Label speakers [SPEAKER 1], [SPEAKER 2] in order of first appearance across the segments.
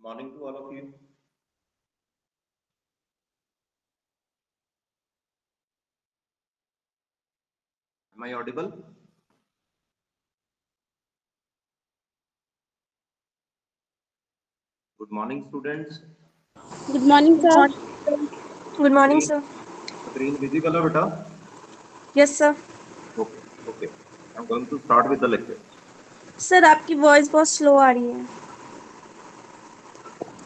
[SPEAKER 1] Morning to all of you. Am I audible? Good morning, students.
[SPEAKER 2] Good morning, sir.
[SPEAKER 3] Good morning, sir.
[SPEAKER 1] Screen visible है बेटा?
[SPEAKER 3] Yes, sir.
[SPEAKER 1] Okay. I'm going to start with the lecture.
[SPEAKER 3] Sir आपकी voice बहुत slow आ रही है.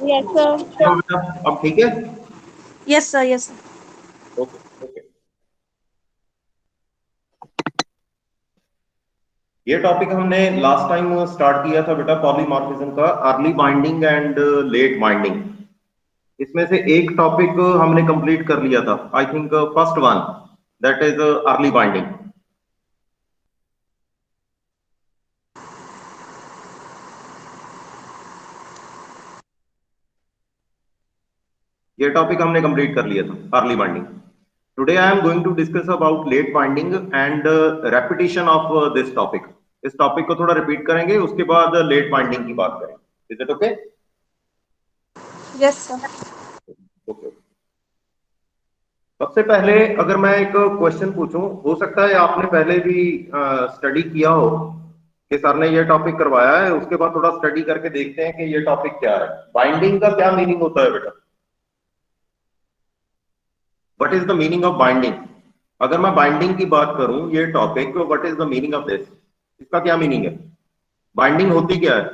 [SPEAKER 2] Yes, sir.
[SPEAKER 1] क्या बेटा? अब ठीक है?
[SPEAKER 3] Yes, sir. Yes, sir.
[SPEAKER 1] Okay. ये टॉपिक हमने लास्ट टाइम स्टार्ट किया था बेटा पॉलीमॉर्फिज्म का, early binding and late binding. इसमें से एक टॉपिक हमने कंप्लीट कर लिया था, I think first one, that is early binding. ये टॉपिक हमने कंप्लीट कर लिया था, early binding. Today I am going to discuss about late binding and repetition of this topic. इस टॉपिक को थोड़ा रिपीट करेंगे, उसके बाद लेट बाइंडिंग की बात करेंगे. Is it okay?
[SPEAKER 3] Yes, sir.
[SPEAKER 1] Okay. सबसे पहले अगर मैं एक क्वेश्चन पूछूं, हो सकता है आपने पहले भी स्टडी किया हो कि सर ने ये टॉपिक करवाया है, उसके बाद थोड़ा स्टडी करके देखते हैं कि ये टॉपिक क्या है. बाइंडिंग का क्या मीनिंग होता है बेटा? What is the meaning of binding? अगर मैं बाइंडिंग की बात करूं, ये topic, what is the meaning of this? इसका क्या मीनिंग है? बाइंडिंग होती क्या है?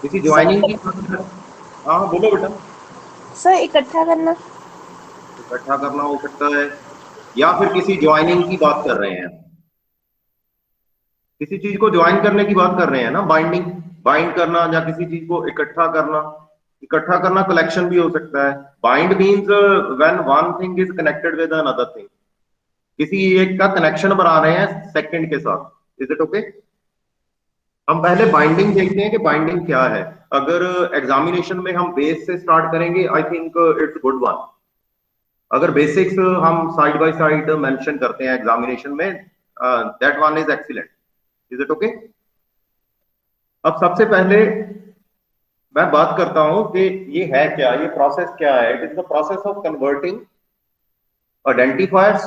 [SPEAKER 1] किसी ज्वाइनिंग की? हाँ बोलो बेटा.
[SPEAKER 3] सर इकट्ठा करना.
[SPEAKER 1] इकट्ठा करना हो सकता है, या फिर किसी ज्वाइनिंग की बात कर रहे हैं. किसी चीज को ज्वाइन करने की बात कर रहे हैं ना, बाइंडिंग, बाइंड करना, या किसी चीज को इकट्ठा करना. इकट्ठा करना कलेक्शन भी हो सकता है. Bind means when one thing is connected with another thing. किसी एक का कनेक्शन बना रहे हैं सेकंड के साथ. Is it okay? हम पहले बाइंडिंग देखते हैं कि बाइंडिंग क्या है. अगर एग्जामिनेशन में हम बेस से स्टार्ट करेंगे, I think it's good one. अगर बेसिक्स हम साइड बाय साइड मेंशन करते हैं एग्जामिनेशन में, that one is excellent. Is it okay? अब सबसे पहले मैं बात करता हूं कि ये है क्या, ये प्रोसेस क्या है. It is the process of converting identifiers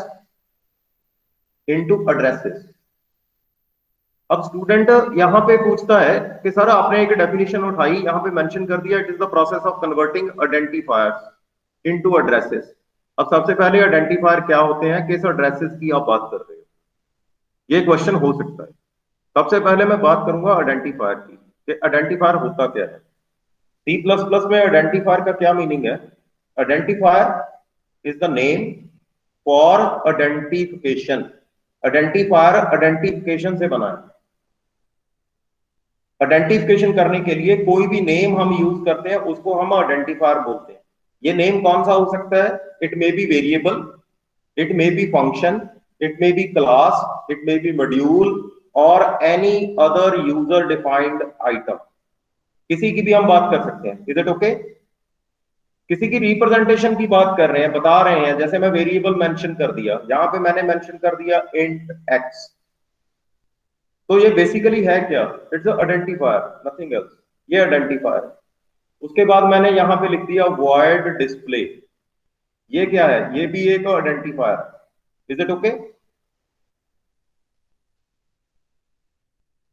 [SPEAKER 1] into addresses. अब स्टूडेंट यहां पे पूछता है कि सर आपने एक डेफिनेशन उठाई, यहां पे मेंशन कर दिया, it is the process of converting identifiers into addresses. अब सबसे पहले आइडेंटिफायर क्या होते हैं, किस एड्रेसेस की आप बात कर रहे हो, ये क्वेश्चन हो सकता है. सबसे पहले मैं बात करूंगा आइडेंटिफायर की, कि आइडेंटिफायर होता क्या है. C++ में आइडेंटिफायर का क्या मीनिंग है? Identifier is the name for identification. Identifier identification से बना है. आइडेंटिफिकेशन करने के लिए कोई भी नेम हम यूज करते हैं, उसको हम आइडेंटिफायर बोलते हैं. ये नेम कौन सा हो सकता है? It may be variable, it may be function, it may be class, it may be module और any other user defined item. किसी की भी हम बात कर सकते हैं. Is it okay? किसी की रिप्रेजेंटेशन की बात कर रहे हैं, बता रहे हैं, जैसे मैं वेरिएबल मेंशन कर दिया, यहां पे मैंने मेंशन कर दिया इंट x. तो ये बेसिकली है क्या? It's identifier, nothing else. ये आइडेंटिफायर. उसके बाद मैंने यहां पे लिख दिया वॉइड डिस्प्ले. ये क्या है? ये भी एक आइडेंटिफायर. Is it okay?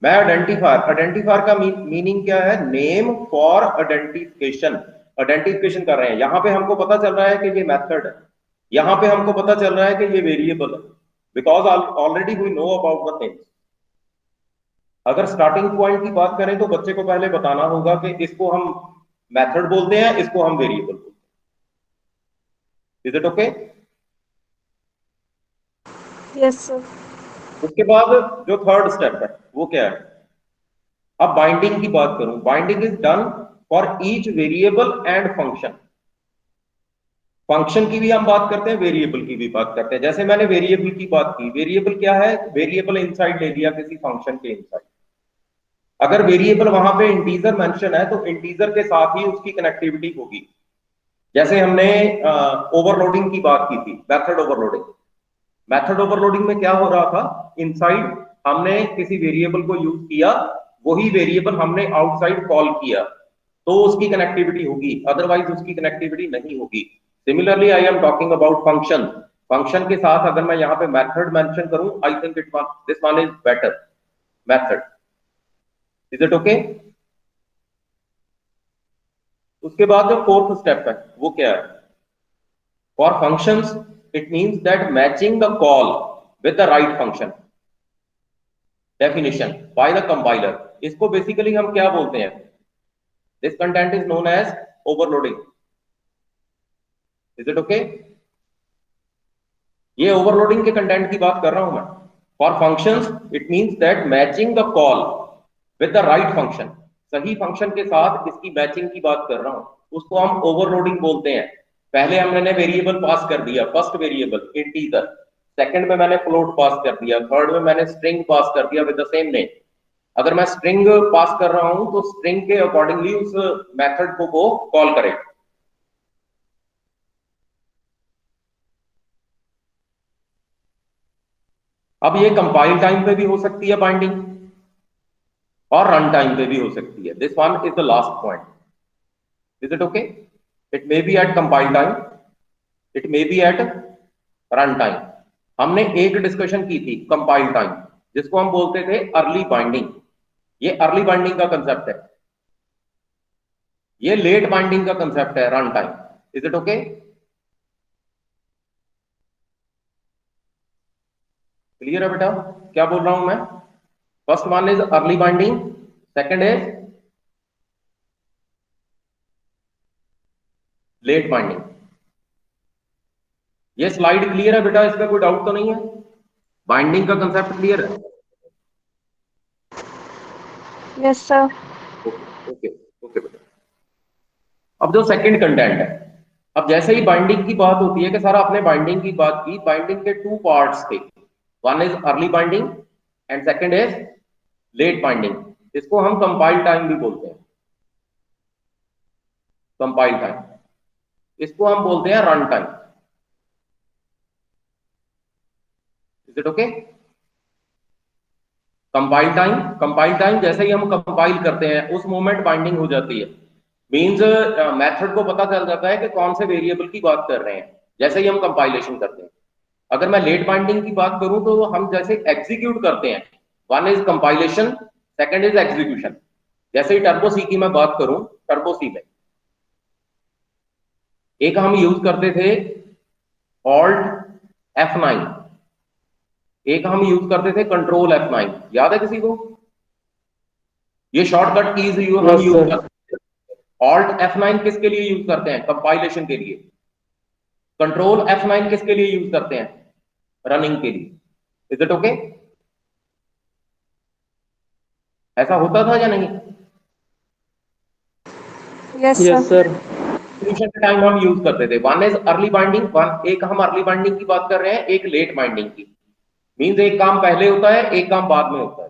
[SPEAKER 1] मैं आइडेंटिफायर का मीनिंग क्या है? Name for identification. आइडेंटिफिकेशन कर रहे हैं. यहां पे हमको पता चल रहा है कि ये मेथड है, यहां पे हमको पता चल रहा है कि ये वेरिएबल है, because already we know about the things. अगर स्टार्टिंग पॉइंट की बात करें तो बच्चे को पहले बताना होगा कि इसको हम मेथड बोलते हैं, इसको हम वेरिएबल बोलते हैं. Is it okay?
[SPEAKER 3] Yes, sir.
[SPEAKER 1] उसके बाद जो थर्ड स्टेप है वो क्या है? अब बाइंडिंग की बात करूं, binding is done for each variable and function. Function की भी हम बात करते हैं, वेरिएबल की भी बात करते हैं. जैसे मैंने वेरिएबल की बात की, वेरिएबल क्या है? वेरिएबल इनसाइड ले लिया किसी फंक्शन के इनसाइड. अगर वेरिएबल वहां पे इंटीजर मेंशन है तो इंटीजर के साथ ही उसकी कनेक्टिविटी होगी. जैसे हमने ओवरलोडिंग की बात की थी, मेथड ओवरलोडिंग. मेथड ओवरलोडिंग में क्या हो रहा था? इनसाइड हमने किसी वेरिएबल को यूज किया वही वेरिएबल हमने आउटसाइड कॉल किया तो उसकी कनेक्टिविटी होगी, अदरवाइज उसकी कनेक्टिविटी नहीं होगी। Similarly I am talking about function. Function के साथ अगर मैं यहाँ पे मेथड मेंशन करूं, I think this one is better method. Is it okay? उसके बाद जो फोर्थ स्टेप है वो क्या है? For functions it means that matching the call with the right function definition by the compiler. इसको बेसिकली हम क्या बोलते हैं? This content is known as overloading. Is it okay? ये ओवरलोडिंग के कंटेंट की बात कर रहा हूं मैं। For functions it means that matching the call with the right function, सही फंक्शन के साथ इसकी मैचिंग की बात कर रहा हूं, उसको हम ओवरलोडिंग बोलते हैं। पहले हमने वेरिएबल पास कर दिया, फर्स्ट वेरिएबल इंटीजर, सेकंड में मैंने फ्लोट पास कर दिया, थर्ड में मैंने स्ट्रिंग पास कर दिया विद द सेम नेम। अगर मैं स्ट्रिंग पास कर रहा हूं तो स्ट्रिंग के अकॉर्डिंगली उस मेथड को वो कॉल करे। अब ये कंपाइल टाइम पे भी हो सकती है बाइंडिंग और रन टाइम पे भी हो सकती है। This one is the last point. Is it okay? It may be at compile time, it may be at run time. हमने एक डिस्कशन की थी कंपाइल टाइम, जिसको हम बोलते थे अर्ली बाइंडिंग। ये अर्ली बाइंडिंग का कंसेप्ट है। ये लेट बाइंडिंग का कंसेप्ट है run time. Is it okay? Clear है बेटा क्या बोल रहा हूं मैं? First one is early binding, second is late binding. ये स्लाइड क्लियर है बेटा? इसका कोई डाउट तो नहीं है? बाइंडिंग का कंसेप्ट क्लियर है?
[SPEAKER 3] Yes sir.
[SPEAKER 1] Okay okay okay बेटा। अब जो सेकंड कंटेंट है, अब जैसे ही बाइंडिंग की बात होती है कि सर आपने बाइंडिंग की बात की, बाइंडिंग के टू पार्ट्स थे, one is early binding and second is late binding. इसको हम कंपाइल टाइम भी बोलते हैं, कंपाइल टाइम। इसको हम बोलते हैं run time. Is it okay? Compile time जैसे ही हम कंपाइल करते हैं उस मोमेंट बाइंडिंग हो जाती है। मींस मेथड को पता चल जाता है कि कौन से वेरिएबल की बात कर रहे हैं जैसे ही हम कंपाइलेशन करते हैं। अगर मैं लेट बाइंडिंग की बात करूं तो हम जैसे एग्जीक्यूट करते हैं, one is compilation, second is execution. जैसे ही टर्बो सी की मैं बात करूं, टर्बो सी में एक हम यूज करते थे ऑल्ट F9, एक हम यूज करते थे कंट्रोल F9। याद है किसी को? ये शॉर्टकट कीज हम यूज करते हैं। ऑल्ट F9 किसके लिए यूज करते हैं? कंपाइलेशन के लिए। कंट्रोल F9 किसके लिए यूज करते हैं? रनिंग के लिए। Is it okay? ऐसा होता था या नहीं?
[SPEAKER 3] Yes sir.
[SPEAKER 1] एग्जीक्यूशन के टाइम हम यूज करते थे, one is early binding, one एक हम अर्ली बाइंडिंग की बात कर रहे हैं, एक लेट बाइंडिंग की। मींस एक काम पहले होता है, एक काम बाद में होता है।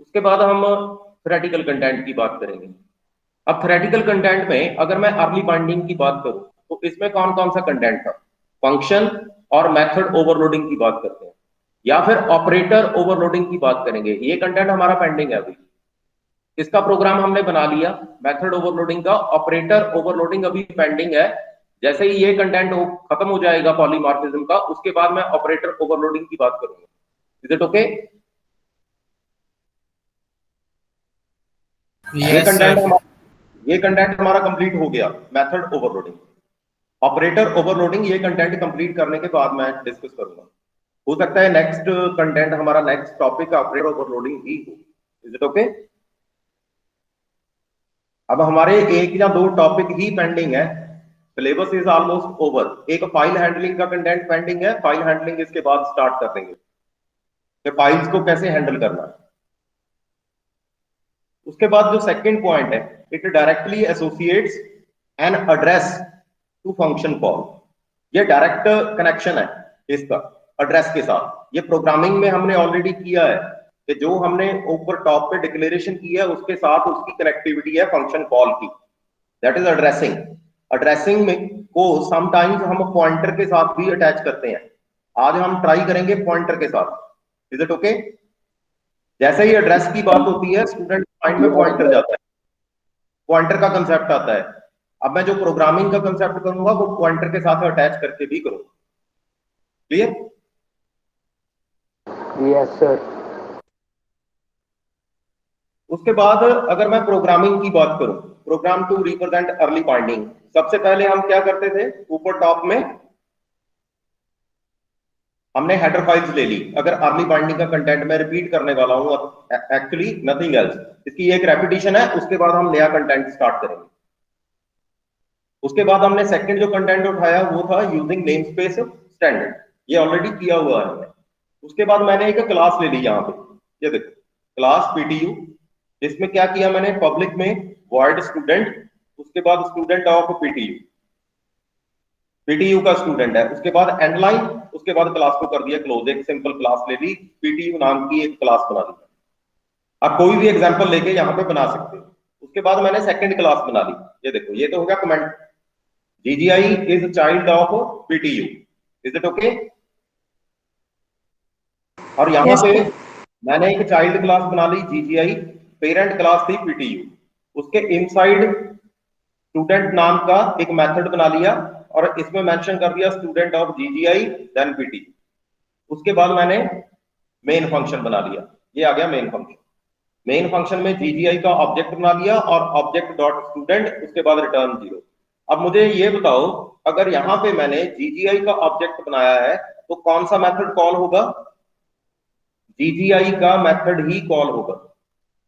[SPEAKER 1] उसके बाद हम थ्योरेटिकल कंटेंट की बात करेंगे। अब थ्योरेटिकल कंटेंट में अगर मैं अर्ली बाइंडिंग की बात करूं तो इसमें कौन कौन सा कंटेंट था? फंक्शन और मेथड ओवरलोडिंग की बात करते हैं, या फिर ऑपरेटर ओवरलोडिंग की बात करेंगे। ये कंटेंट हमारा पेंडिंग है अभी, इसका प्रोग्राम हमने बना लिया मेथड ओवरलोडिंग का। ऑपरेटर ओवरलोडिंग अभी पेंडिंग है। जैसे ही ये कंटेंट खत्म हो जाएगा पॉलीमॉर्फिज्म का, उसके बाद मैं ऑपरेटर ओवरलोडिंग की बात करूंगा। Is it okay? ये कंटेंट हमारा कंप्लीट हो गया, मेथड ओवरलोडिंग। ऑपरेटर ओवरलोडिंग ये कंटेंट कंप्लीट करने के बाद मैं डिस्कस करूंगा। हो सकता है नेक्स्ट कंटेंट हमारा नेक्स्ट टॉपिक ऑपरेटर ओवरलोडिंग ही हो। Is it okay? अब हमारे एक या दो टॉपिक ही पेंडिंग है, सिलेबस इज ऑलमोस्ट ओवर। एक फाइल हैंडलिंग का कंटेंट पेंडिंग है, फाइल हैंडलिंग इसके बाद स्टार्ट कर देंगे कि फाइल्स को कैसे हैंडल करना है। उसके बाद जो सेकंड पॉइंट है, it directly associates an address to function call. ये डायरेक्ट कनेक्शन है इसका एड्रेस के साथ। ये प्रोग्रामिंग में हमने ऑलरेडी किया है कि जो हमने ऊपर टॉप पे डिक्लेरेशन की है उसके साथ उसकी कनेक्टिविटी है फंक्शन कॉल की, दैट इज एड्रेसिंग। एड्रेसिंग में को समटाइम्स हम पॉइंटर के साथ भी अटैच करते हैं। आज हम ट्राई करेंगे पॉइंटर के साथ। Is it okay? जैसे ही एड्रेस की बात होती है स्टूडेंट माइंड में पॉइंटर जाता है, पॉइंटर का कंसेप्ट आता है। अब मैं जो प्रोग्रामिंग का कंसेप्ट करूंगा वो पॉइंटर के साथ अटैच करके भी करूंगा। क्लियर?
[SPEAKER 4] Yes sir.
[SPEAKER 1] उसके बाद अगर मैं प्रोग्रामिंग की बात करूं, program to represent early binding, सबसे पहले हम क्या करते थे, ऊपर टॉप में हमने हेडर फाइल्स ले ली। अगर अर्ली बाइंडिंग का कंटेंट मैं रिपीट करने वाला हूं, एक्चुअली नथिंग एल्स, इसकी एक रेपिटेशन है, उसके बाद हम नया कंटेंट स्टार्ट करेंगे। उसके बाद हमने सेकंड जो कंटेंट उठाया वो था यूजिंग नेम स्पेस स्टैंडर्ड, ये ऑलरेडी किया हुआ है हमने। उसके बाद मैंने एक क्लास ले ली यहाँ पे, ये देखो क्लास पीटीयू, इसमें क्या किया मैंने, पब्लिक में वॉइड स्टूडेंट, उसके बाद स्टूडेंट ऑफ पीटीयू, पीटीयू का स्टूडेंट है, उसके बाद एंड लाइन, उसके बाद क्लास को कर दिया क्लोज, एक सिंपल क्लास ले ली, पीटीयू नाम की एक क्लास बना ली। आप कोई भी एग्जांपल लेके यहाँ पे बना सकते हो। उसके बाद मैंने सेकंड क्लास बना ली, ये देखो ये तो हो गया comment, GGI is child of PTU, is it okay? और यहाँ
[SPEAKER 3] Yes,
[SPEAKER 1] पे
[SPEAKER 3] sir.
[SPEAKER 1] मैंने एक चाइल्ड क्लास बना ली GGI, पेरेंट क्लास थी PTU, उसके इनसाइड स्टूडेंट नाम का एक मेथड बना लिया और इसमें मेंशन कर दिया student of GGI then PTU। उसके बाद मैंने मेन फंक्शन बना लिया, ये आ गया मेन फंक्शन। मेन फंक्शन में GGI का ऑब्जेक्ट बना लिया और ऑब्जेक्ट डॉट स्टूडेंट, उसके बाद रिटर्न 0। अब मुझे ये बताओ, अगर यहाँ पे मैंने GGI का ऑब्जेक्ट बनाया है तो कौन सा मेथड कॉल होगा? GGI का मेथड ही कॉल होगा,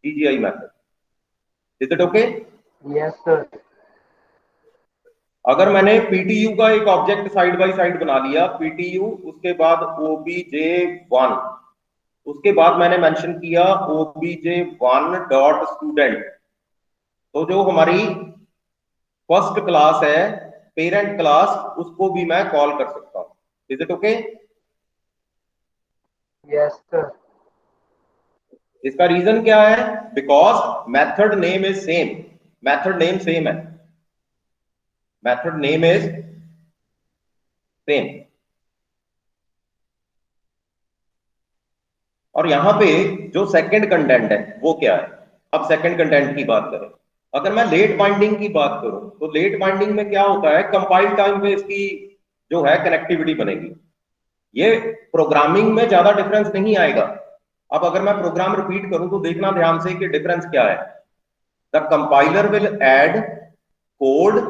[SPEAKER 1] GGI method, is it okay?
[SPEAKER 4] Yes sir.
[SPEAKER 1] अगर मैंने PTU का एक ऑब्जेक्ट साइड बाय साइड बना लिया, PTU उसके बाद OBJ1, उसके बाद मैंने मेंशन किया OBJ1 डॉट स्टूडेंट, तो जो हमारी फर्स्ट क्लास है पेरेंट क्लास, उसको भी मैं कॉल कर सकता हूं, is it okay?
[SPEAKER 4] Yes sir.
[SPEAKER 1] इसका रीजन क्या है? Because method name is same, method name same है, मेथड नेम इज सेम। और यहां पे जो सेकंड कंटेंट है वो क्या है? अब सेकंड कंटेंट की बात करें, अगर मैं लेट बाइंडिंग की बात करूं तो लेट बाइंडिंग में क्या होता है, कंपाइल टाइम पे इसकी जो है कनेक्टिविटी बनेगी। ये प्रोग्रामिंग में ज्यादा डिफरेंस नहीं आएगा। अब अगर मैं प्रोग्राम रिपीट करूं तो देखना ध्यान से कि डिफरेंस क्या है। The compiler will add code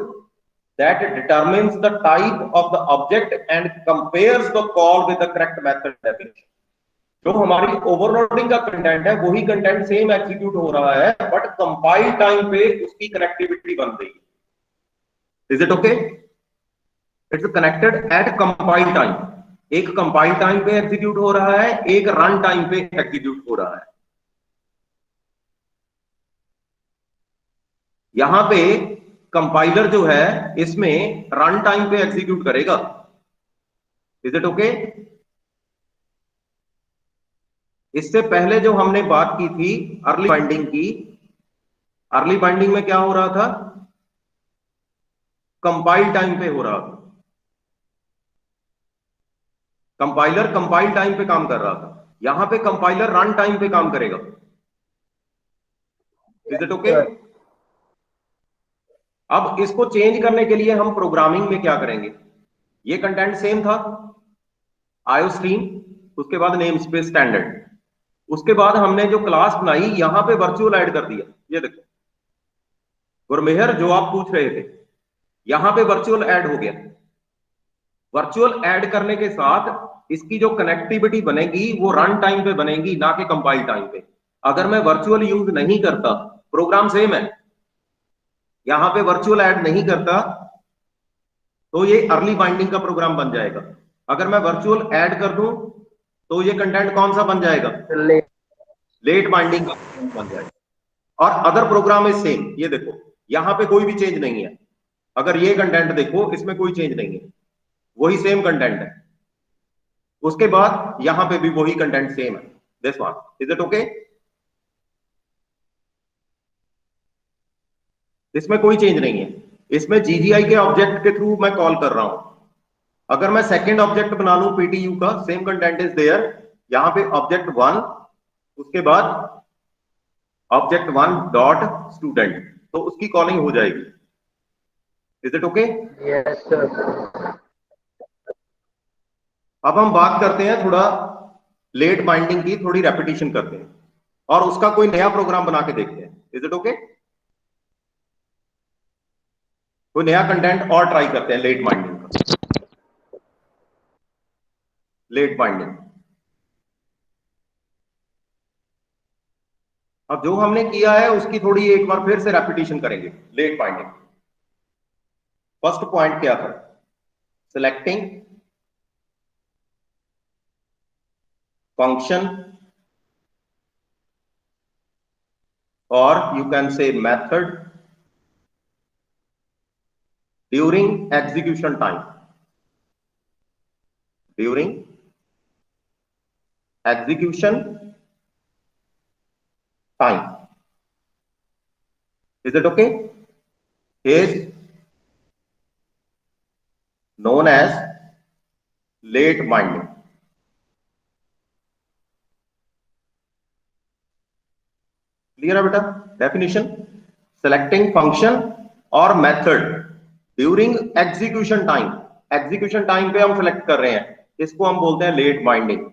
[SPEAKER 1] that determines the type of the object and compares the call with the correct method definition। जो हमारी ओवरलोडिंग का कंटेंट है वही कंटेंट सेम एग्जीक्यूट हो रहा है, बट कंपाइल टाइम पे उसकी कनेक्टिविटी बन रही है, is it okay? It's connected eight compile time, एक कंपाइल टाइम पे एग्जीक्यूट हो रहा है, एक रन टाइम पे एग्जीक्यूट हो रहा है। यहां पे कंपाइलर जो है इसमें रन टाइम पे एग्जीक्यूट करेगा, इज इट ओके? इससे पहले जो हमने बात की थी अर्ली बाइंडिंग की, अर्ली बाइंडिंग में क्या हो रहा था, कंपाइल टाइम पे हो रहा था, कंपाइलर कंपाइल टाइम पे काम कर रहा था। यहां पे कंपाइलर रन टाइम पे काम करेगा, इज इट ओके? अब इसको चेंज करने के लिए हम प्रोग्रामिंग में क्या करेंगे, ये कंटेंट सेम था, आयो स्ट्रीम, उसके बाद नेम स्पेस स्टैंडर्ड, उसके बाद हमने जो क्लास बनाई यहां पे वर्चुअल ऐड कर दिया। ये देखो गुरमेहर, जो आप पूछ रहे थे, यहां पे वर्चुअल ऐड हो गया। वर्चुअल ऐड करने के साथ इसकी जो कनेक्टिविटी बनेगी वो रन टाइम पे बनेगी, ना कि कंपाइल टाइम पे। अगर मैं वर्चुअल यूज नहीं करता, प्रोग्राम सेम है, यहां पे वर्चुअल ऐड नहीं करता तो ये अर्ली बाइंडिंग का प्रोग्राम बन जाएगा। अगर मैं वर्चुअल ऐड कर दूं तो ये कंटेंट कौन सा बन जाएगा, लेट बाइंडिंग का बन जाएगा। और अदर प्रोग्राम इज सेम, ये देखो यहां पे कोई भी चेंज नहीं है। अगर ये कंटेंट देखो इसमें कोई चेंज नहीं है, वही सेम कंटेंट है। उसके बाद यहां पे भी वही कंटेंट सेम है, this one, is it okay? इसमें कोई चेंज नहीं है, इसमें GGI के ऑब्जेक्ट के थ्रू मैं कॉल कर रहा हूं। अगर मैं सेकंड ऑब्जेक्ट बना लूं PTU का, सेम कंटेंट इज देयर, यहां पे ऑब्जेक्ट 1 उसके बाद ऑब्जेक्ट वन डॉट स्टूडेंट, तो उसकी कॉलिंग हो जाएगी। Is it okay?
[SPEAKER 4] Yes, sir.
[SPEAKER 1] अब हम बात करते हैं थोड़ा लेट बाइंडिंग की, थोड़ी रेपिटेशन करते हैं और उसका कोई नया प्रोग्राम बना के देखते हैं। Is it okay? कोई नया कंटेंट और ट्राई करते हैं लेट बाइंडिंग का। लेट बाइंडिंग, अब जो हमने किया है उसकी थोड़ी एक बार फिर से रेपिटेशन करेंगे। लेट बाइंडिंग, फर्स्ट पॉइंट क्या था? सिलेक्टिंग फंक्शन और you can say method during execution time, during execution time. Is it okay? is known as late binding. Clear है बेटा? डेफिनेशन, सेलेक्टिंग फंक्शन और method during execution time. Execution time पे हम select कर रहे हैं, इसको हम बोलते हैं लेट बाइंडिंग।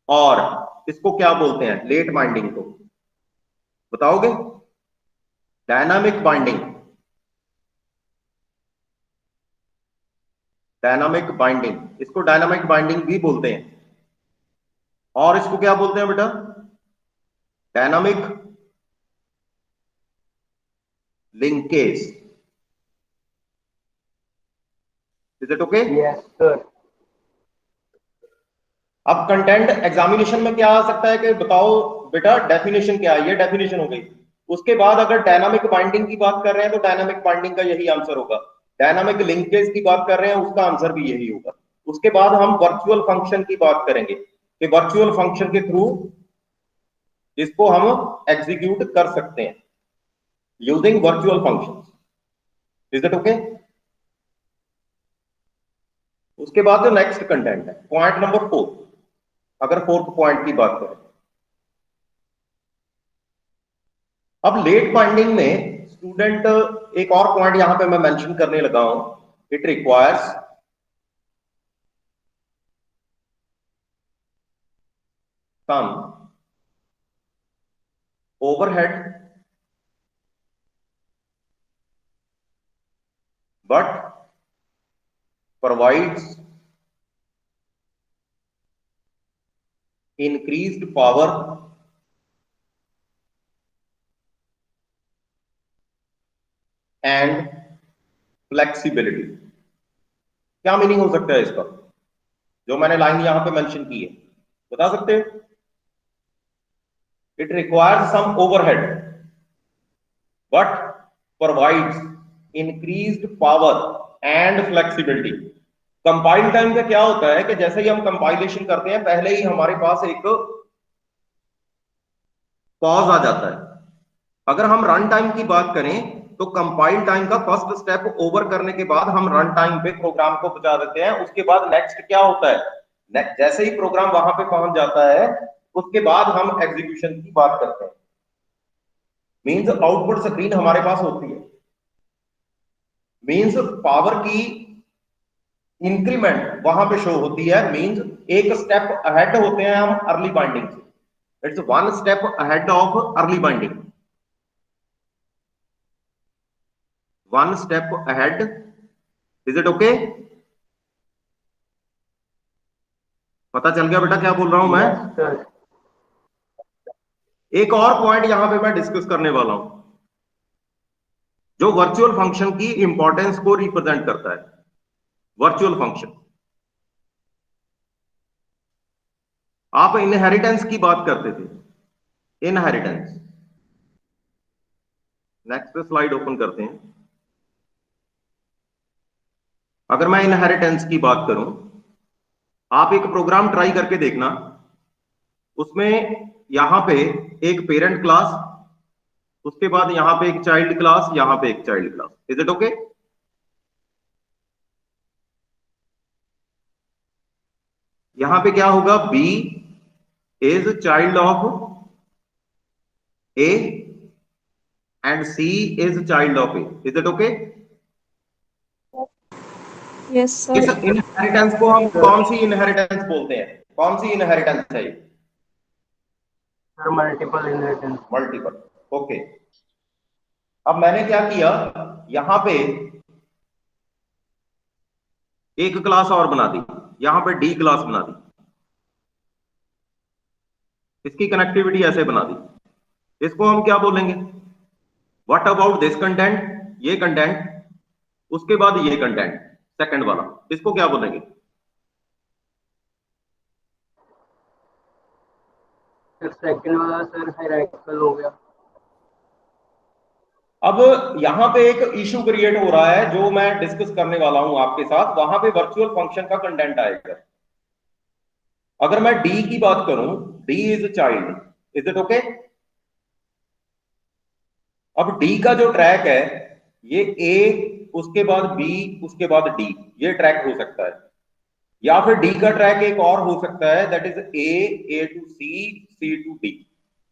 [SPEAKER 1] और इसको क्या बोलते हैं लेट बाइंडिंग को? बताओगे? डायनामिक बाइंडिंग, डायनामिक बाइंडिंग, इसको डायनामिक बाइंडिंग भी बोलते हैं। और इसको क्या बोलते हैं बेटा? Dynamic linkage. Is it okay?
[SPEAKER 4] Yes, sir.
[SPEAKER 1] अब कंटेंट एग्जामिनेशन में क्या आ सकता है कि बताओ बेटा डेफिनेशन क्या है? ये डेफिनेशन हो गई। उसके बाद अगर डायनामिक बाइंडिंग की बात कर रहे हैं तो डायनामिक बाइंडिंग का यही आंसर होगा। डायनामिक लिंकेज की बात कर रहे हैं, उसका आंसर भी यही होगा। उसके बाद हम वर्चुअल फंक्शन की बात करेंगे कि वर्चुअल फंक्शन के थ्रू इसको हम एग्जीक्यूट कर सकते हैं using virtual function. Is it okay? उसके बाद जो नेक्स्ट कंटेंट है पॉइंट नंबर 4, अगर फोर्थ पॉइंट की बात करें, अब लेट बाइंडिंग में स्टूडेंट एक और पॉइंट यहां पे मैं मेंशन करने लगा हूं, it requires some overhead but provides increased power and flexibility। क्या मीनिंग हो सकता है इसका जो मैंने लाइन यहां पे मेंशन की है? बता सकते हैं? It requires some overhead but provides increased power and flexibility. Compile time का क्या होता है कि जैसे ही हम कंपाइलेशन करते हैं पहले ही हमारे पास एक पॉज आ जाता है। अगर हम रन टाइम की बात करें तो कंपाइल टाइम का फर्स्ट स्टेप ओवर करने के बाद हम रन टाइम पे प्रोग्राम को पहुंचा देते हैं। उसके बाद नेक्स्ट क्या होता है, जैसे ही प्रोग्राम वहां पे पहुंच जाता है उसके बाद हम एग्जीक्यूशन की बात करते हैं। मींस आउटपुट स्क्रीन हमारे पास होती है, मींस पावर की इंक्रीमेंट वहां पे शो होती है। मींस एक स्टेप अहेड होते हैं हम अर्ली बाइंडिंग से। It's one step ahead of early binding, one step ahead. Is it okay? पता चल गया बेटा क्या बोल रहा हूं मैं?
[SPEAKER 4] Yes, sir.
[SPEAKER 1] एक और पॉइंट यहां पे मैं डिस्कस करने वाला हूं जो वर्चुअल फंक्शन की इंपॉर्टेंस को रिप्रेजेंट करता है। वर्चुअल फंक्शन, आप इनहेरिटेंस की बात करते थे, इनहेरिटेंस। नेक्स्ट स्लाइड ओपन करते हैं। अगर मैं इनहेरिटेंस की बात करूं, आप एक प्रोग्राम ट्राई करके देखना, उसमें यहां पे एक पेरेंट क्लास, उसके बाद यहां पे एक चाइल्ड क्लास, यहां पे एक child class. Is it okay? यहां पे क्या होगा, B is child of A and C is child of A. Is it okay?
[SPEAKER 3] Yes, sir.
[SPEAKER 1] इस इनहेरिटेंस को हम कौन सी इनहेरिटेंस बोलते हैं? कौन सी इनहेरिटेंस है ये?
[SPEAKER 4] Sir, multiple inheritance.
[SPEAKER 1] Multiple. Okay, अब मैंने क्या किया, यहां पे एक क्लास और बना दी, यहां पे डी क्लास बना दी, इसकी कनेक्टिविटी ऐसे बना दी। इसको हम क्या बोलेंगे? व्हाट अबाउट दिस कंटेंट, ये कंटेंट, उसके बाद ये कंटेंट सेकंड वाला, इसको क्या बोलेंगे?
[SPEAKER 4] Sir, second वाला sir hierarchical हो गया.
[SPEAKER 1] अब यहां पे एक इशू क्रिएट हो रहा है जो मैं डिस्कस करने वाला हूं आपके साथ, वहां पे वर्चुअल फंक्शन का कंटेंट आएगा। अगर मैं डी की बात करूं, D is child, is it okay? अब डी का जो ट्रैक है, ये ए, उसके बाद बी, उसके बाद डी, ये ट्रैक हो सकता है। या फिर डी का ट्रैक एक और हो सकता है, that is A to C, C to D.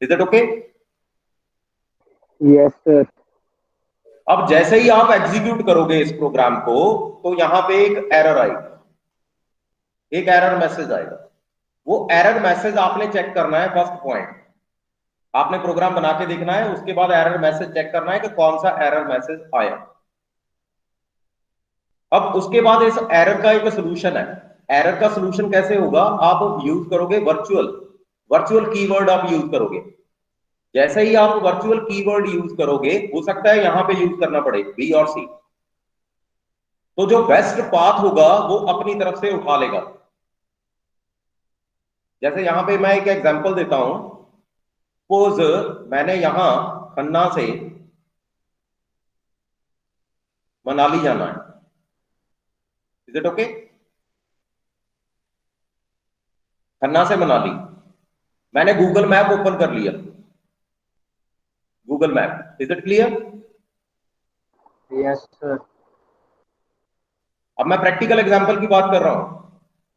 [SPEAKER 1] Is it okay?
[SPEAKER 4] Yes, sir.
[SPEAKER 1] अब जैसे ही आप एग्जीक्यूट करोगे इस प्रोग्राम को, तो यहां पे एक एरर आएगी, एक एरर मैसेज आएगा। वो एरर मैसेज आपने चेक करना है। फर्स्ट पॉइंट, आपने प्रोग्राम बना के देखना है, उसके बाद एरर मैसेज चेक करना है कि कौन सा एरर मैसेज आया। अब उसके बाद इस एरर का एक सोल्यूशन है। एरर का सोल्यूशन कैसे होगा? आप यूज करोगे वर्चुअल, वर्चुअल कीवर्ड आप यूज करोगे। जैसे ही आप वर्चुअल कीवर्ड यूज करोगे, हो सकता है यहां पे यूज करना पड़े बी और सी, तो जो बेस्ट पाथ होगा वो अपनी तरफ से उठा लेगा। जैसे यहां पे मैं एक एग्जांपल देता हूं। सपोज मैंने यहां खन्ना से मनाली जाना है, इज इट ओके? खन्ना से मनाली, मैंने गूगल मैप ओपन कर लिया, Google map, is it clear?
[SPEAKER 4] Yes, sir.
[SPEAKER 1] अब मैं प्रैक्टिकल एग्जांपल की बात कर रहा हूं।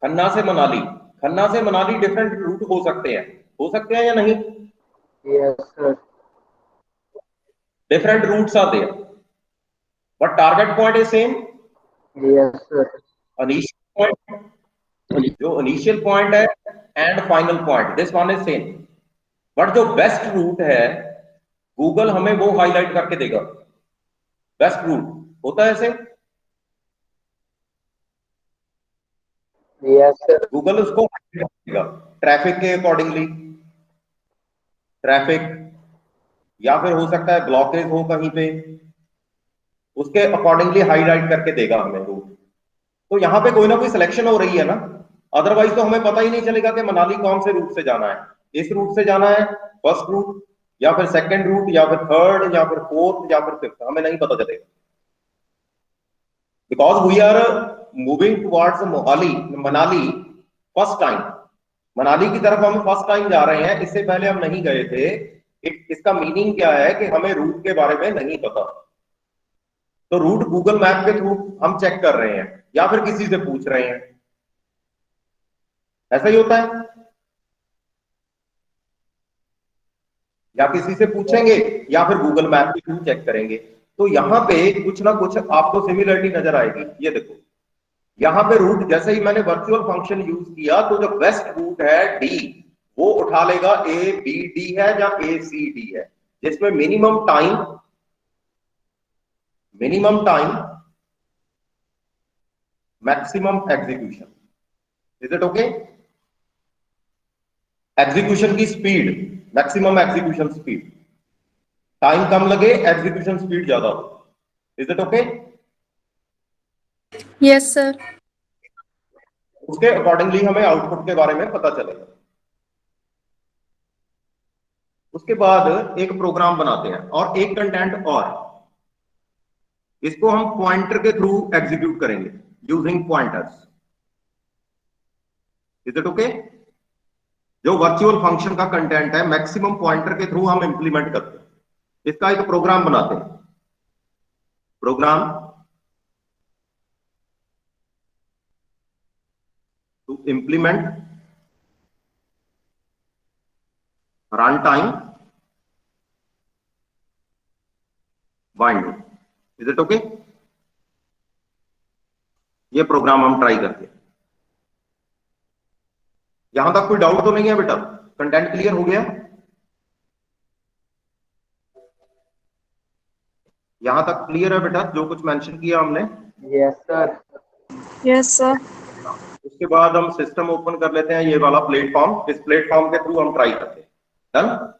[SPEAKER 1] खन्ना से मनाली, खन्ना से मनाली डिफरेंट रूट हो सकते हैं या नहीं?
[SPEAKER 4] Yes, sir.
[SPEAKER 1] Different routes are there, but target point is same.
[SPEAKER 4] Yes, sir.
[SPEAKER 1] Initial point, जो इनिशियल पॉइंट है and final point, this one is same. But जो बेस्ट रूट है, गूगल हमें वो हाईलाइट करके देगा। बेस्ट रूट होता है ऐसे,
[SPEAKER 4] Yes, sir.
[SPEAKER 1] गूगल उसको highlight करेगा ट्रैफिक के अकॉर्डिंगली, ट्रैफिक, या फिर हो सकता है ब्लॉकेज हो कहीं पे, उसके अकॉर्डिंगली हाईलाइट करके देगा हमें रूट। तो यहाँ पे कोई ना कोई सिलेक्शन हो रही है ना, अदरवाइज तो हमें पता ही नहीं चलेगा कि मनाली कौन से रूट से जाना है। इस रूट से जाना है, फर्स्ट रूट, या फिर सेकंड रूट, या फिर थर्ड, या फिर फोर्थ, या फिर फिफ्थ, हमें नहीं पता चलेगा। Because we are moving towards Mohali, Manali first time, Manali की तरफ हम फर्स्ट टाइम जा रहे हैं, इससे पहले हम नहीं गए थे। इसका मीनिंग क्या है कि हमें रूट के बारे में नहीं पता, तो रूट गूगल मैप के थ्रू हम चेक कर रहे हैं या फिर किसी से पूछ रहे हैं। ऐसा ही होता है, या किसी से पूछेंगे या फिर गूगल मैप के थ्रू चेक करेंगे। तो यहां पे कुछ ना कुछ आपको सिमिलरिटी नजर आएगी। ये देखो, यहां पे रूट, जैसे ही मैंने वर्चुअल फंक्शन यूज किया, तो जो बेस्ट रूट है डी, वो उठा लेगा ए बी डी है या ए सी डी है, जिसमें minimum time maximum execution. Is it okay? Execution की speed, maximum execution speed, time कम लगे, एग्जीक्यूशन स्पीड ज्यादा हो। Is it okay?
[SPEAKER 2] Yes, sir.
[SPEAKER 1] उसके अकॉर्डिंगली हमें आउटपुट के बारे में पता चलेगा। उसके बाद एक प्रोग्राम बनाते हैं और एक कंटेंट और, इसको हम पॉइंटर के थ्रू एग्जीक्यूट करेंगे using pointers. Is it okay? जो वर्चुअल फंक्शन का कंटेंट है, मैक्सिमम पॉइंटर के थ्रू हम इंप्लीमेंट करते हैं। इसका एक प्रोग्राम बनाते हैं। Program to implement run time binding. Is it okay? ये प्रोग्राम हम ट्राई करते हैं। यहां तक कोई डाउट तो नहीं है बेटा? कंटेंट क्लियर हो गया? यहां तक क्लियर है बेटा जो कुछ मेंशन किया हमने?
[SPEAKER 4] Yes sir.
[SPEAKER 3] Yes, sir.
[SPEAKER 1] उसके बाद हम सिस्टम ओपन कर लेते हैं, ये वाला प्लेटफॉर्म। इस प्लेटफॉर्म के थ्रू हम ट्राई करते हैं। डन?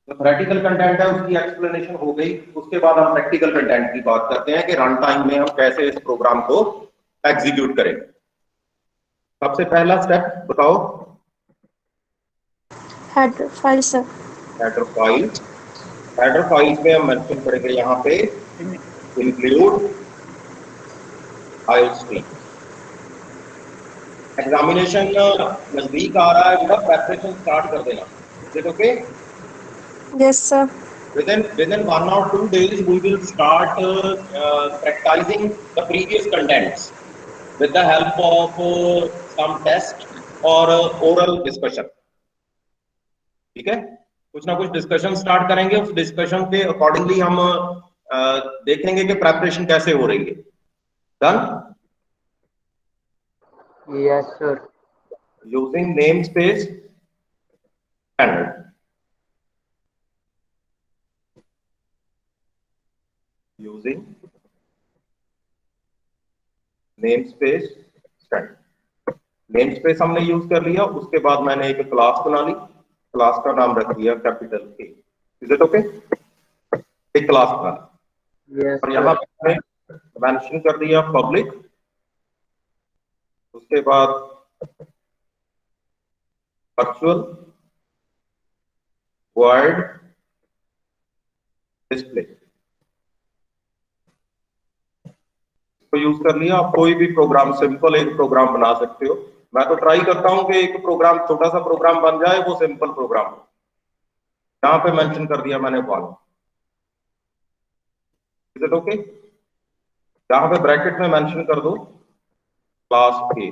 [SPEAKER 1] जो प्रैक्टिकल कंटेंट है उसकी एक्सप्लेनेशन हो गई। उसके बाद हम प्रैक्टिकल कंटेंट की बात करते हैं कि रन टाइम में हम कैसे इस प्रोग्राम को एग्जीक्यूट करें। सबसे पहला स्टेप बताओ।
[SPEAKER 3] Header file, sir.
[SPEAKER 1] Header file. Header file पे हम मेंशन करेंगे यहाँ पे इंक्लूड आईओस्ट्रीम। एग्जामिनेशन नजदीक आ रहा है बेटा, प्रेपरेशन स्टार्ट कर देना। Is it okay?
[SPEAKER 3] Yes, sir.
[SPEAKER 1] Within 1 or 2 days we will start practicing the previous contents with the help of some test or oral discussion। ठीक है? कुछ ना कुछ डिस्कशन स्टार्ट करेंगे, उस डिस्कशन के अकॉर्डिंगली हम देखेंगे कि प्रेपरेशन कैसे हो रही है। Done?
[SPEAKER 4] Yes sir.
[SPEAKER 1] Using name space standard. Using name space standard. Name space हमने यूज कर लिया। उसके बाद मैंने एक क्लास बना ली, क्लास का नाम रख दिया कैपिटल के। Is it okay? एक क्लास बना ली
[SPEAKER 4] यस
[SPEAKER 1] और
[SPEAKER 4] सर।
[SPEAKER 1] यहाँ पे मेंशन कर दिया पब्लिक। उसके बाद वर्चुअल वर्ड डिस्प्ले को यूज कर लिया। आप कोई भी प्रोग्राम, सिंपल एक प्रोग्राम बना सकते हो। मैं तो ट्राई करता हूं कि एक प्रोग्राम, छोटा सा प्रोग्राम बन जाए, वो सिंपल प्रोग्राम। यहाँ पे मेंशन कर दिया मैंने 1। Is it okay? यहाँ पे ब्रैकेट में मेंशन कर दो क्लास ए।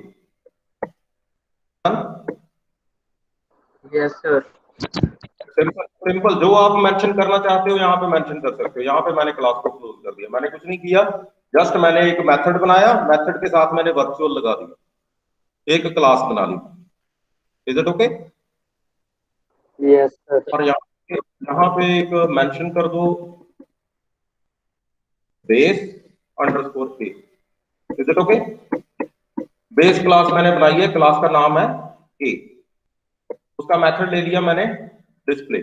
[SPEAKER 4] Yes sir.
[SPEAKER 1] सिंपल सिंपल, जो आप मेंशन करना चाहते हो यहाँ पे मेंशन कर सकते हो। यहाँ पे मैंने क्लास को क्लोज कर दिया। मैंने कुछ नहीं किया, जस्ट मैंने एक मेथड बनाया, मेथड के साथ मैंने वर्चुअल लगा दिया, एक क्लास बना ली। Is it okay?
[SPEAKER 4] Yes sir.
[SPEAKER 1] और यहाँ पे एक मेंशन कर दो base underscore A. Is it okay? Base class मैंने बनाई है, क्लास का नाम है ए। उसका मेथड ले लिया मैंने डिस्प्ले।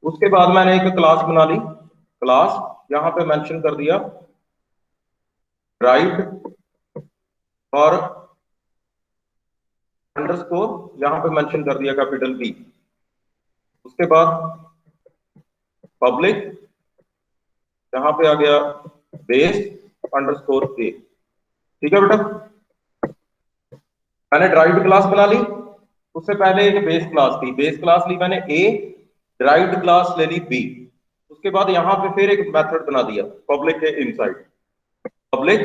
[SPEAKER 1] उसके बाद मैंने एक क्लास बना ली, क्लास यहां पे मेंशन कर दिया राइट और अंडरस्कोर, यहां पे मेंशन कर दिया कैपिटल बी। उसके बाद पब्लिक, यहां पे आ गया बेस अंडरस्कोर ए। ठीक है बेटा? मैंने ड्राइव्ड क्लास बना ली। उससे पहले एक बेस क्लास थी, बेस क्लास ली मैंने ए, ड्राइव्ड क्लास ले ली बी। उसके बाद यहां पे फिर एक मेथड बना दिया पब्लिक के इनसाइड पब्लिक।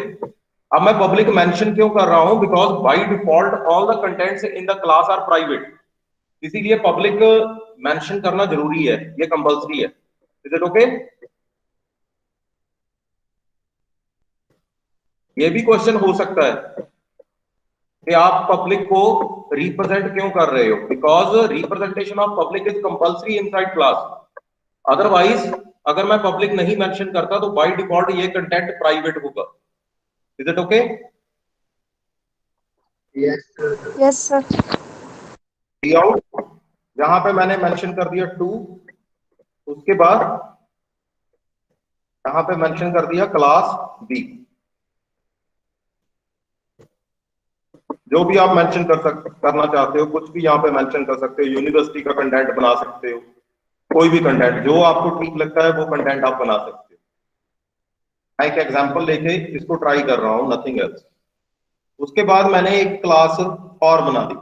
[SPEAKER 1] अब मैं पब्लिक मेंशन क्यों कर रहा हूं? Because by default all the contents in the class are private, इसीलिए पब्लिक मेंशन करना जरूरी है, ये कंपल्सरी है। Is it okay? ये भी क्वेश्चन हो सकता है कि आप पब्लिक को रिप्रेजेंट क्यों कर रहे हो? Because representation of public is compulsory inside class. Otherwise अगर मैं पब्लिक नहीं मेंशन करता तो बाय डिफॉल्ट ये कंटेंट प्राइवेट होगा। Is it okay?
[SPEAKER 4] Yes sir.
[SPEAKER 3] Yes, sir.
[SPEAKER 1] Out यहां पे मैंने मेंशन कर दिया 2। उसके बाद यहां पे मेंशन कर दिया क्लास बी। जो भी आप मेंशन करना चाहते हो, कुछ भी यहां पे मेंशन कर सकते हो। यूनिवर्सिटी का कंटेंट बना सकते हो, कोई भी कंटेंट जो आपको ठीक लगता है वो कंटेंट आप बना सकते हो। मैं एक एग्जांपल लेके इसको ट्राई कर रहा हूं, नथिंग एल्स। उसके बाद मैंने एक क्लास और बना दी,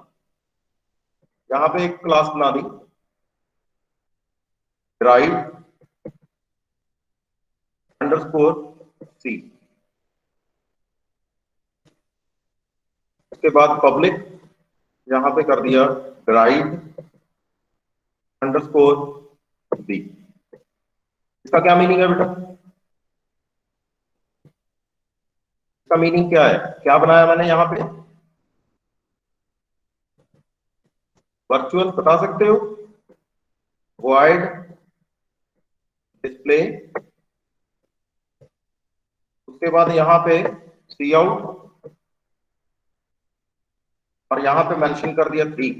[SPEAKER 1] यहां पे एक क्लास बना दी ड्राइव अंडरस्कोर सी। उसके बाद पब्लिक यहां पे कर दिया ड्राइव अंडरस्कोर बी। इसका क्या मीनिंग है बेटा? इसका मीनिंग क्या है? क्या बनाया मैंने यहां पे? वर्चुअल बता सकते हो? वॉइड डिस्प्ले, उसके बाद यहां पे सी आउट और यहां पे मेंशन कर दिया 3।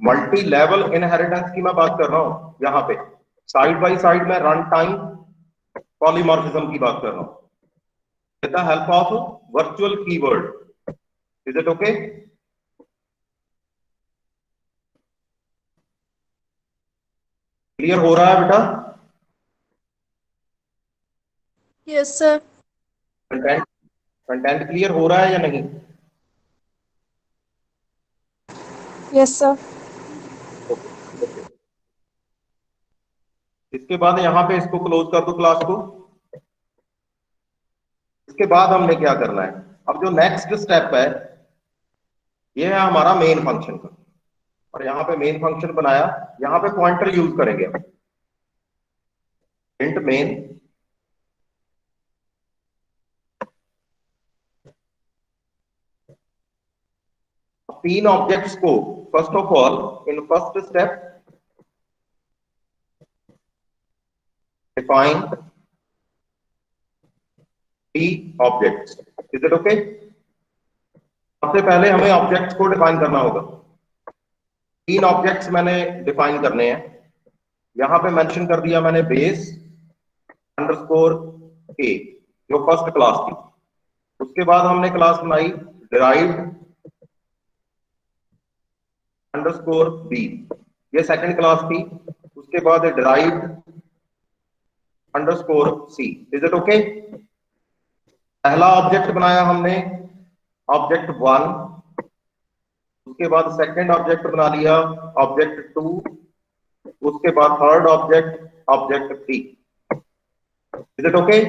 [SPEAKER 1] मल्टी लेवल इनहेरिटेंस की मैं बात कर रहा हूं यहां पे, साइड बाय साइड में रन टाइम पॉलीमॉर्फिज्म की बात कर रहा हूं with the help of virtual keyword. Is it okay? Clear हो रहा है बेटा?
[SPEAKER 3] Yes, sir.
[SPEAKER 1] Content content clear हो रहा है या नहीं?
[SPEAKER 3] Yes, sir.
[SPEAKER 1] ओके। इसके बाद यहां पे इसको क्लोज कर दो क्लास को। इसके बाद हमने क्या करना है? अब जो नेक्स्ट स्टेप है ये है हमारा मेन फंक्शन का, और यहां पे मेन फंक्शन बनाया, यहां पे पॉइंटर यूज करेंगे हम। इंट मेन तीन ऑब्जेक्ट्स को, first of all in first step define three objects. Is it okay? सबसे पहले हमें ऑब्जेक्ट्स को डिफाइन करना होगा। तीन ऑब्जेक्ट्स मैंने डिफाइन करने हैं। यहां पे मेंशन कर दिया मैंने बेस अंडरस्कोर ए, जो फर्स्ट क्लास थी। उसके बाद हमने क्लास बनाई डिराइव्ड अंडरस्कोर बी, ये सेकंड क्लास थी। उसके बाद derived underscore C. Is it okay? पहला ऑब्जेक्ट बनाया हमने ऑब्जेक्ट 1, उसके बाद सेकंड ऑब्जेक्ट बना लिया ऑब्जेक्ट 2, उसके बाद third object object 3। Is it okay?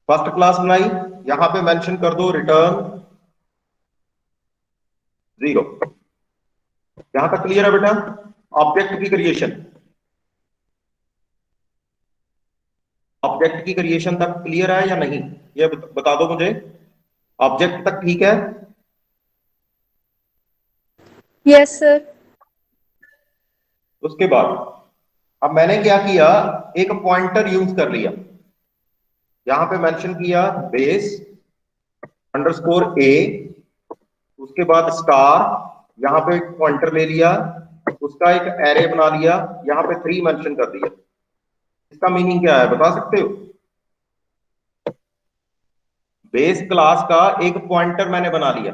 [SPEAKER 1] First class बनाई, यहां पे मेंशन कर दो रिटर्न 0। यहां तक क्लियर है बेटा? ऑब्जेक्ट की क्रिएशन, ऑब्जेक्ट की क्रिएशन तक क्लियर है या नहीं, ये बता दो मुझे। ऑब्जेक्ट तक ठीक है?
[SPEAKER 3] Yes, sir.
[SPEAKER 1] उसके बाद अब मैंने क्या किया, एक पॉइंटर यूज कर लिया। यहां पे मेंशन किया बेस अंडरस्कोर ए, उसके बाद स्टार, यहां पे एक पॉइंटर ले लिया, उसका एक एरे बना लिया, यहां पे 3 मेंशन कर दिया। इसका मीनिंग क्या है बता सकते हो? बेस क्लास का एक पॉइंटर मैंने बना लिया,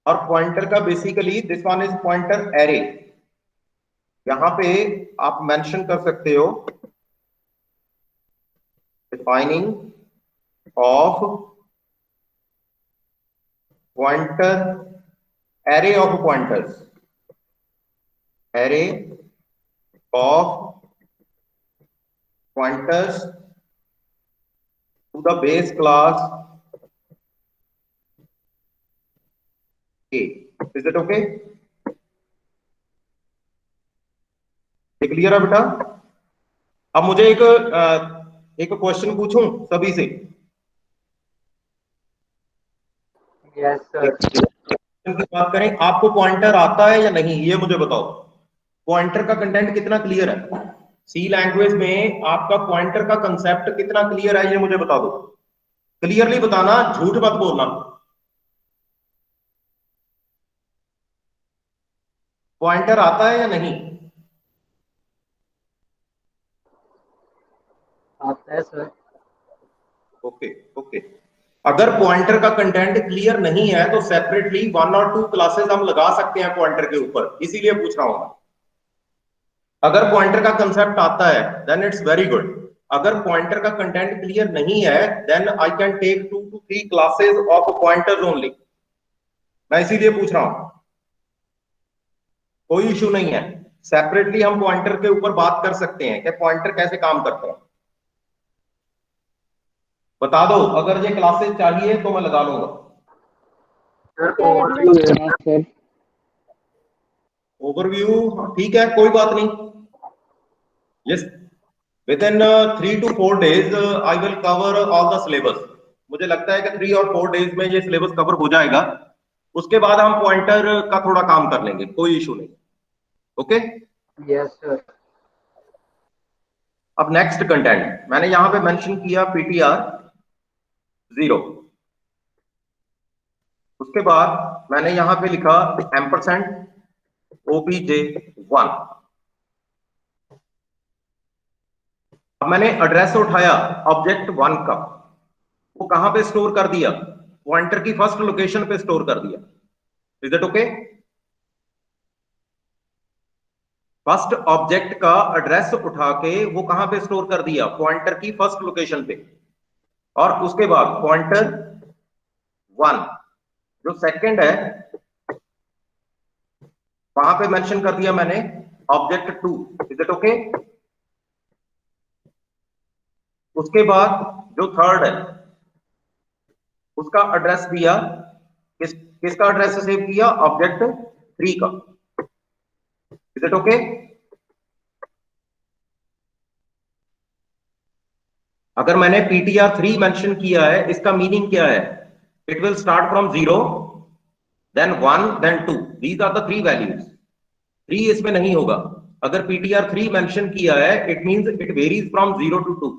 [SPEAKER 1] और पॉइंटर का basically this one is pointer array. यहां पे आप मेंशन कर सकते हो defining of pointer array of pointers, array of pointers to the base class A. Is it okay? Clear है बेटा? अब मुझे एक क्वेश्चन पूछूं सभी से।
[SPEAKER 4] Yes sir.
[SPEAKER 1] की बात करें, आपको पॉइंटर आता है या नहीं ये मुझे बताओ। पॉइंटर का कंटेंट कितना क्लियर है? सी लैंग्वेज में आपका पॉइंटर का कंसेप्ट कितना क्लियर है ये मुझे बता दो। क्लियरली बताना, झूठ मत बोलना। पॉइंटर आता है या नहीं?
[SPEAKER 4] आता है सर।
[SPEAKER 1] Okay okay. अगर पॉइंटर का कंटेंट क्लियर नहीं है तो सेपरेटली 1 और 2 क्लासेस हम लगा सकते हैं पॉइंटर के ऊपर, इसीलिए पूछ रहा हूं। अगर पॉइंटर का कंसेप्ट आता है देन इट्स वेरी गुड। अगर पॉइंटर का कंटेंट क्लियर नहीं है then I can take 2 to 3 classes of pointers only. मैं इसीलिए पूछ रहा हूं, कोई इशू नहीं है। सेपरेटली हम पॉइंटर के ऊपर बात कर सकते हैं कि पॉइंटर कैसे काम करता है। बता दो, अगर ये क्लासेस चाहिए तो मैं लगा लूंगा।
[SPEAKER 4] सर ओवरव्यू देना सर।
[SPEAKER 1] ओवरव्यू, ठीक है, कोई बात नहीं। Yes, with in 3 to 4 days I will cover all the syllabus. मुझे लगता है कि 3 और 4 days में ये सिलेबस कवर हो जाएगा। उसके बाद हम पॉइंटर का थोड़ा काम कर लेंगे, कोई इशू नहीं। Okay,
[SPEAKER 4] yes sir.
[SPEAKER 1] अब नेक्स्ट कंटेंट मैंने यहां पे मेंशन किया पीटीआर 0। उसके बाद मैंने यहां पे लिखा एम्परसेंड OBJ1। अब मैंने एड्रेस उठाया ऑब्जेक्ट 1 का, वो कहां पे स्टोर कर दिया? पॉइंटर की फर्स्ट लोकेशन पे स्टोर कर दिया। Is it okay? First object का एड्रेस उठा के वो कहां पे स्टोर कर दिया? पॉइंटर की फर्स्ट लोकेशन पे। और उसके बाद पॉइंटर 1 जो सेकंड है वहां पे मेंशन कर दिया मैंने ऑब्जेक्ट 2। Is it okay? उसके बाद जो थर्ड है उसका एड्रेस दिया, किसका एड्रेस सेव किया? ऑब्जेक्ट 3 का। Is it okay? अगर मैंने ptr3 मेंशन किया है, इसका मीनिंग क्या है? It will start from 0 then 1 then 2। These are the 3 values. 3 इसमें नहीं होगा। अगर ptr3 मेंशन किया है it means it varies from 0 to 2।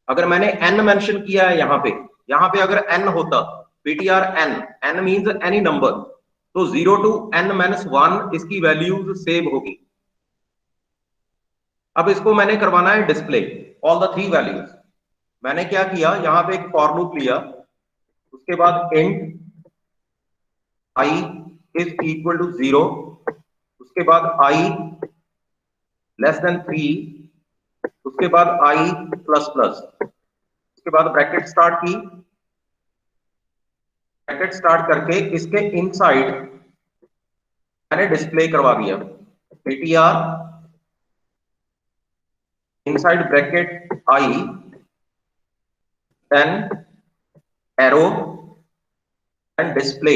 [SPEAKER 1] अगर मैंने n मेंशन किया है यहां पे अगर n होता ptr n means any number, तो 0 to n-1 इसकी वैल्यूज सेव होगी। अब इसको मैंने करवाना है डिस्प्ले ऑल द 3 वैल्यूज। मैंने क्या किया, यहां पे एक फॉर लूप लिया, उसके बाद int i is equal to 0, उसके बाद i लेस देन 3, उसके बाद i प्लस प्लस, उसके बाद ब्रैकेट स्टार्ट की। ब्रैकेट स्टार्ट करके इसके इनसाइड मैंने डिस्प्ले करवा दिया ptr inside bracket i then arrow and display।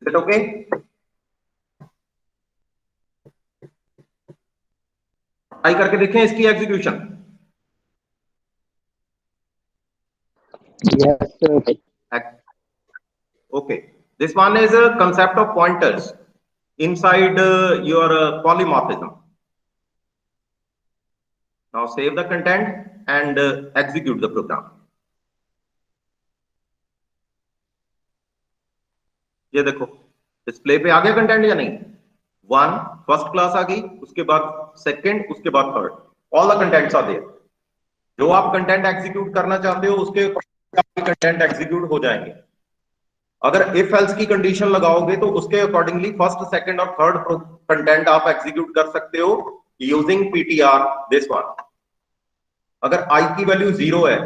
[SPEAKER 1] Is it okay? Try करके देखें इसकी execution.
[SPEAKER 4] Yes sir.
[SPEAKER 1] Okay, this one is a concept of pointers inside your polymorphism। Now save the content and execute the program। ये देखो display पे आ गया content या नहीं? 1 first class आ गई, उसके बाद सेकंड, उसके बाद third, all the contents are there. जो आप कंटेंट एग्जीक्यूट करना चाहते हो उसके कंटेंट एग्जीक्यूट हो जाएंगे। अगर इफ एल्स की कंडीशन लगाओगे तो उसके अकॉर्डिंगली फर्स्ट, सेकंड और थर्ड कंटेंट आप एग्जीक्यूट कर सकते हो यूजिंग पीटीआर दिस वन। अगर i की वैल्यू 0 है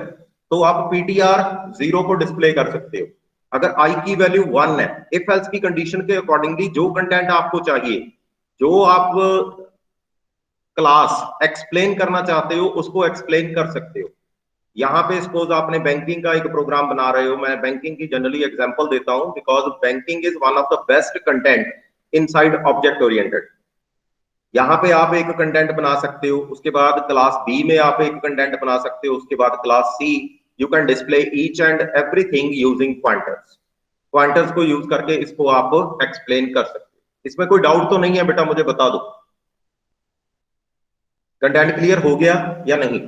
[SPEAKER 1] तो आप ptr 0 को डिस्प्ले कर सकते हो। अगर i की वैल्यू 1 है, इफ एल्स की कंडीशन के अकॉर्डिंगली जो कंटेंट आपको चाहिए, जो आप क्लास एक्सप्लेन करना चाहते हो उसको एक्सप्लेन कर सकते हो। यहाँ पे सपोज आपने बैंकिंग का एक प्रोग्राम बना रहे हो, मैं बैंकिंग की जनरली एग्जांपल देता हूं because banking is one of the best content inside object oriented. यहाँ पे आप एक कंटेंट बना सकते हो, उसके बाद क्लास बी में आप एक कंटेंट बना सकते हो, उसके बाद class C you can display each and everything using pointers. Pointers को यूज करके इसको आप एक्सप्लेन कर सकते हो। इसमें कोई डाउट तो नहीं है बेटा? मुझे बता दो, कंटेंट क्लियर हो गया या नहीं?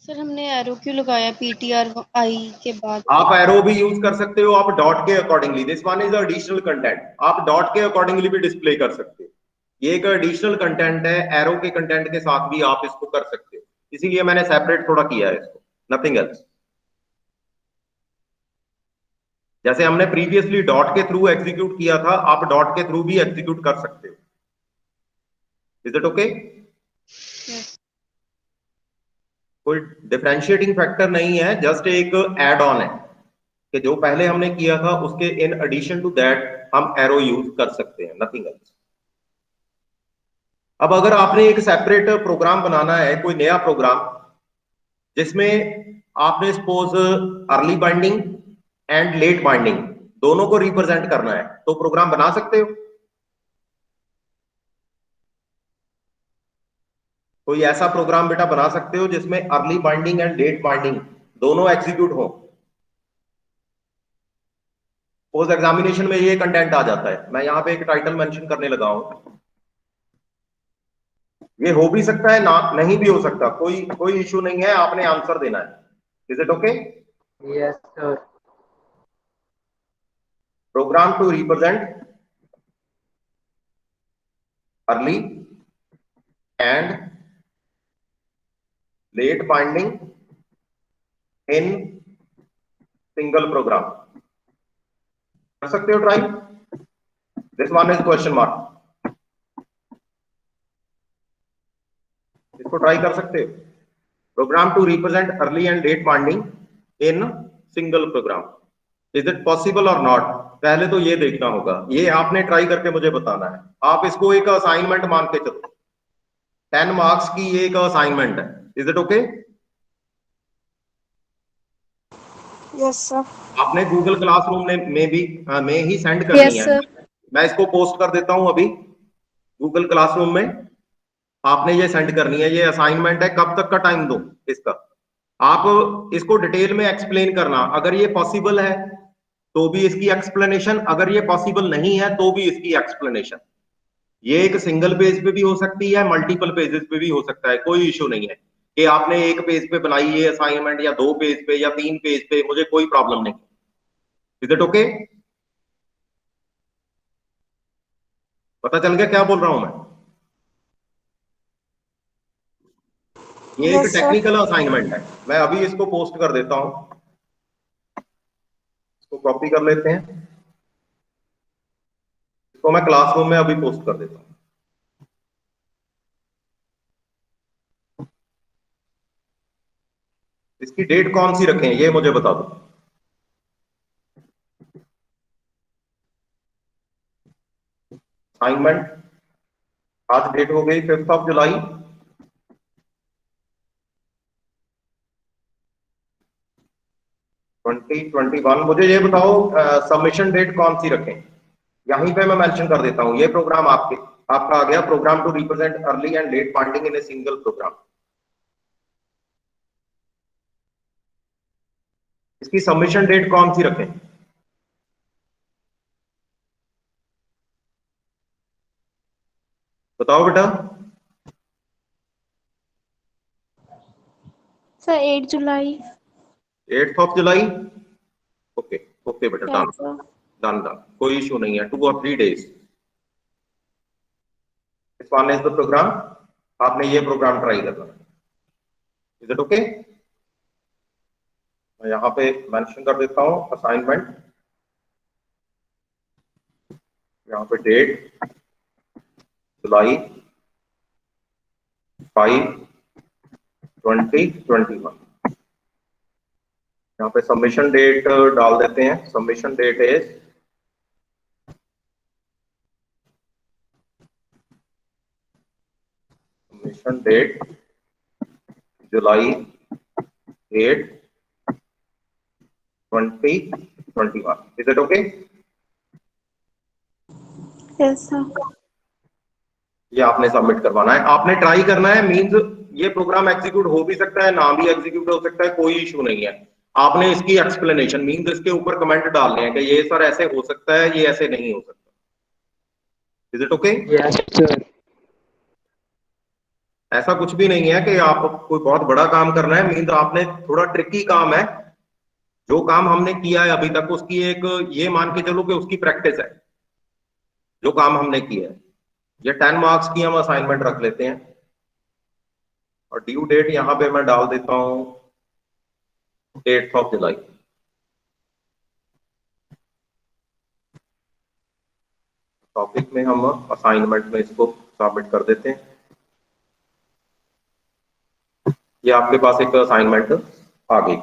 [SPEAKER 2] सर हमने एरो क्यों लगाया पीटीआर आई के बाद?
[SPEAKER 1] आप एरो भी यूज कर सकते हो, आप डॉट के accordingly, this one is additional content, आप डॉट के अकॉर्डिंगली भी डिस्प्ले कर सकते हो। ये एक एडिशनल कंटेंट है, एरो के कंटेंट के साथ भी आप इसको कर सकते हो, इसीलिए मैंने सेपरेट थोड़ा किया है इसको, नथिंग एल्स। जैसे हमने प्रीवियसली डॉट के थ्रू एग्जीक्यूट किया था, आप डॉट के थ्रू भी एग्जीक्यूट कर सकते हो। Is it okay? कोई डिफरेंशिएटिंग फैक्टर नहीं है, जस्ट एक एड ऑन है कि जो पहले हमने किया था उसके इन एडिशन टू दैट हम एरो यूज कर सकते हैं, नथिंग एल्स। अब अगर आपने एक सेपरेट प्रोग्राम बनाना है, कोई नया प्रोग्राम, जिसमें आपने suppose early binding and late binding दोनों को रिप्रेजेंट करना है, तो प्रोग्राम बना सकते हो? कोई ऐसा प्रोग्राम बेटा बना सकते हो जिसमें early binding and late binding दोनों एग्जीक्यूट हो? पोस्ट एग्जामिनेशन में ये कंटेंट आ जाता है, मैं यहां पे एक टाइटल मेंशन करने लगा हूं। ये हो भी सकता है, ना नहीं भी हो सकता, कोई इश्यू नहीं है, आपने आंसर देना है। Is it okay?
[SPEAKER 4] Yes sir.
[SPEAKER 1] Program to represent early and late binding in single program. कर सकते हो try? This one is question mark. इसको ट्राई कर सकते हो? Program to represent early and late binding in single program, is it possible और not? पहले तो ये देखना होगा, ये आपने ट्राई करके मुझे बताना है। आप इसको एक असाइनमेंट मान के चलो, 10 मार्क्स की ये एक असाइनमेंट है। Is it okay?
[SPEAKER 3] Yes, sir.
[SPEAKER 1] आपने गूगल क्लासरूम में ही सेंड करनी
[SPEAKER 3] Yes,
[SPEAKER 1] है।
[SPEAKER 3] sir.
[SPEAKER 1] मैं इसको पोस्ट कर देता हूं अभी गूगल क्लासरूम में, आपने ये सेंड करनी है, ये असाइनमेंट है। कब तक का टाइम दो इसका? आप इसको डिटेल में एक्सप्लेन करना, अगर ये पॉसिबल है तो भी इसकी एक्सप्लेनेशन, अगर ये पॉसिबल नहीं है तो भी इसकी एक्सप्लेनेशन। ये एक सिंगल पेज पे भी हो सकती है, मल्टीपल पेजेस पे भी हो सकता है, कोई इश्यू नहीं है कि आपने एक पेज पे बनाई है असाइनमेंट या 2 पेज पे या 3 पेज पे, मुझे कोई प्रॉब्लम नहीं। Is it okay? पता चल गया क्या बोल रहा हूं मैं? ये एक
[SPEAKER 3] Yes, sir.
[SPEAKER 1] टेक्निकल असाइनमेंट है, मैं अभी इसको पोस्ट कर देता हूं, इसको कॉपी कर लेते हैं, इसको मैं क्लासरूम में अभी पोस्ट कर देता हूं। इसकी डेट कौन सी रखें ये मुझे बता दो। असाइनमेंट आज डेट हो गई 5 जुलाई 2021। मुझे ये बताओ सबमिशन डेट कौन सी रखें? यहीं पे मैं मेंशन कर देता हूं, ये प्रोग्राम आपका आ गया, program to represent early and late binding in a single program. इसकी सबमिशन डेट कौन सी रखें? बताओ बेटा।
[SPEAKER 3] Sir, 8 July.
[SPEAKER 1] 8 जुलाई। ओके ओके बेटा, done
[SPEAKER 3] Yes, sir.
[SPEAKER 1] Done done, कोई इशू नहीं है। 2 और 3 डेज। इस वन इज द प्रोग्राम, आपने ये प्रोग्राम ट्राई करना है। Is it okay? मैं यहाँ पे मेंशन कर देता हूँ असाइनमेंट, यहाँ पे डेट जुलाई 5, 2021। यहाँ पे सबमिशन डेट डाल देते हैं, submission date is submission date July 8, 2021। Is it okay?
[SPEAKER 3] Yes, sir.
[SPEAKER 1] ये आपने सबमिट करवाना है, आपने ट्राई करना है। मींस ये प्रोग्राम एग्जीक्यूट हो भी सकता है, ना भी एग्जीक्यूट हो सकता है, कोई इशू नहीं है। आपने इसकी एक्सप्लेनेशन मींस इसके ऊपर कमेंट डालने हैं कि ये सर ऐसे हो सकता है, ये ऐसे नहीं हो सकता। Is it okay?
[SPEAKER 4] Yes sir.
[SPEAKER 1] ऐसा कुछ भी नहीं है कि आप कोई बहुत बड़ा काम करना है, मींस आपने थोड़ा ट्रिकी काम है, जो काम हमने किया है अभी तक उसकी एक ये मान के चलो कि उसकी प्रैक्टिस है, जो काम हमने किया है। ये 10 मार्क्स की हम असाइनमेंट रख लेते हैं और ड्यू डेट यहां पे मैं डाल देता हूं 8 जुलाई। टॉपिक में हम असाइनमेंट में इसको सबमिट कर देते हैं। ये आपके पास एक असाइनमेंट आ गई,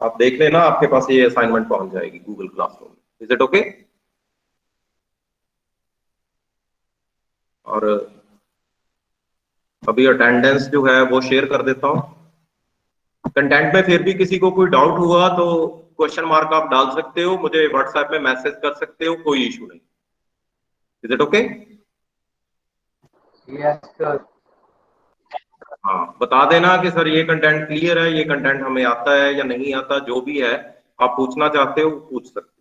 [SPEAKER 1] आप देख लेना, आपके पास ये असाइनमेंट पहुंच जाएगी गूगल क्लासरूम में। Is it okay? और अभी अटेंडेंस जो है वो शेयर कर देता हूं। कंटेंट में फिर भी किसी को कोई डाउट हुआ तो क्वेश्चन मार्क आप डाल सकते हो, मुझे व्हाट्सएप में मैसेज कर सकते हो, कोई इशू नहीं। Is it okay?
[SPEAKER 4] Yes sir.
[SPEAKER 1] हाँ, बता देना कि सर ये कंटेंट क्लियर है, ये कंटेंट हमें आता है या नहीं आता, जो भी है आप पूछना चाहते हो पूछ सकते हो।